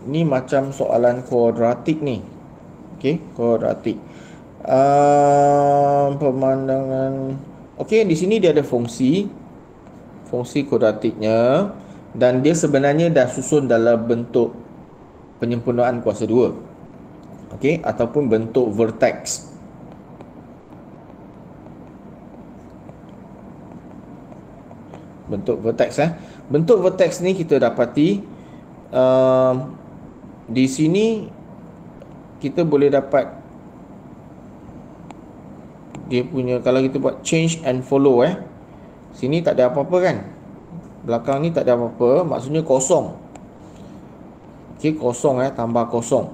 Ni macam soalan kuadratik ni. Okey, kuadratik. Pemandangan. Okey, di sini dia ada fungsi kuadratiknya, dan dia sebenarnya dah susun dalam bentuk penyempurnaan kuasa 2. Okey, ataupun bentuk vertex. Bentuk vertex Bentuk vertex ni kita dapati di sini kita boleh dapat dia punya, kalau kita buat change and follow sini tak ada apa-apa kan, belakang ni tak ada apa-apa, maksudnya kosong. Okey, kosong tambah kosong.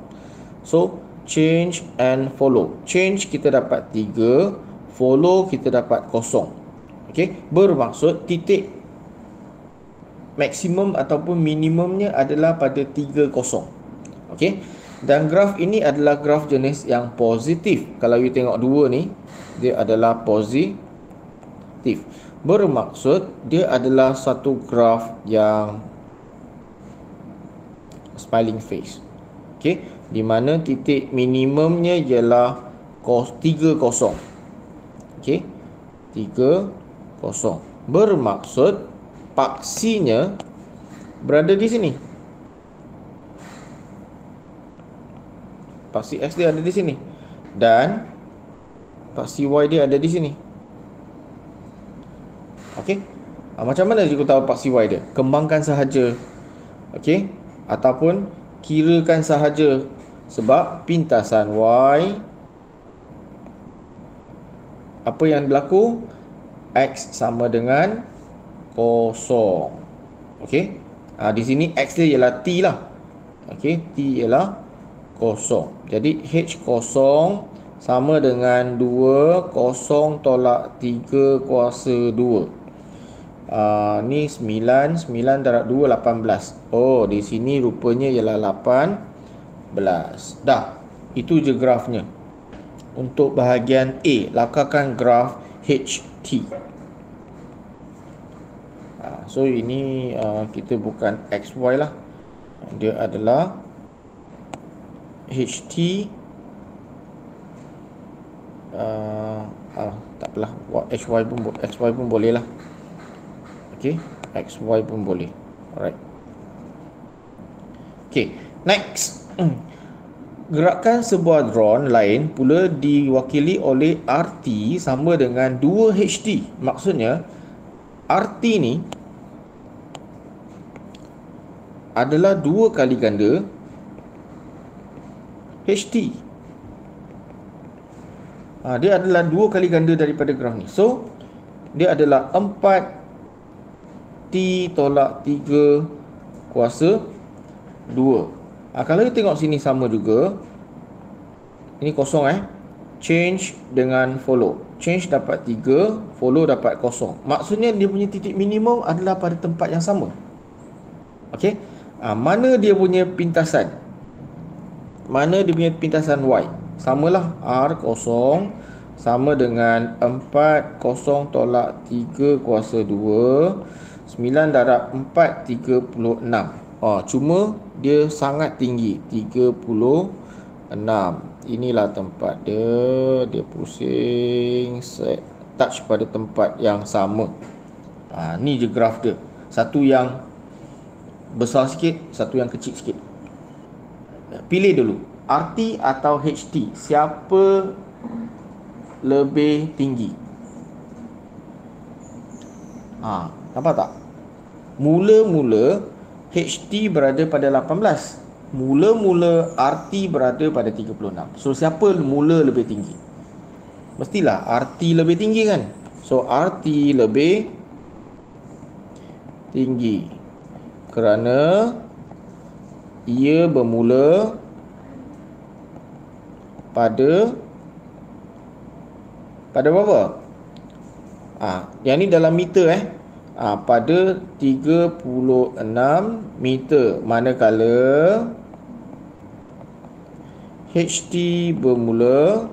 So change and follow. Change kita dapat 3, follow kita dapat kosong. Okey, bermaksud titik maksimum ataupun minimumnya adalah pada 3, kosong. Okey, dan graf ini adalah graf jenis yang positif. Kalau you tengok 2 ni, dia adalah positif. Bermaksud dia adalah satu graf yang smiling face. Okey, di mana titik minimumnya ialah 3, kosong. Okey, 3, kosong. Bermaksud paksinya berada di sini. Paksi X dia ada di sini, dan paksi Y dia ada di sini. Okey, macam mana kita tahu paksi Y dia? Kembangkan sahaja. Okey, ataupun kirakan sahaja, sebab pintasan Y, apa yang berlaku? X sama dengan kosong. Okey, di sini X dia ialah T lah. Okey, T ialah kosong. Jadi H kosong sama dengan 2 kosong tolak 3 kuasa 2. Ni 9 darab 2 18. Oh, di sini rupanya ialah 18. Dah, itu je grafnya. Untuk bahagian A, lakarkan graf HT. So ini kita bukan XY lah, dia adalah HT. Tak apalah, XY pun boleh lah. Okey, XY pun boleh. Alright. Okey, next. Gerakan sebuah drone lain pula diwakili oleh RT sama dengan 2HT. Maksudnya RT ni adalah 2 kali ganda HT. Dia adalah 2 kali ganda daripada graf ni. So dia adalah 4T tolak 3 kuasa 2. Kalau kita tengok sini sama juga. Ini kosong change dengan follow. Change dapat 3, follow dapat kosong. Maksudnya dia punya titik minimum adalah pada tempat yang sama. Okey, mana dia punya pintasan? Mana dia punya pintasan Y? Samalah, R kosong sama dengan 4 kosong tolak 3 kuasa 2. 9 darab 4 36. Cuma dia sangat tinggi, 36. Inilah tempat dia. Dia pusing, touch pada tempat yang sama. Ni je graf dia. Satu yang besar sikit, satu yang kecil sikit. Pilih dulu, RT atau HT, siapa lebih tinggi? Nampak tak? Mula-mula HT berada pada 18. Mula-mula RT berada pada 36. So siapa mula lebih tinggi? Mestilah RT lebih tinggi kan? So RT lebih tinggi kerana ia bermula pada berapa? Yang ni dalam meter pada 36 meter, manakala HT bermula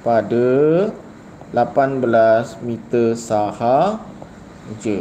pada 18 meter sahaja.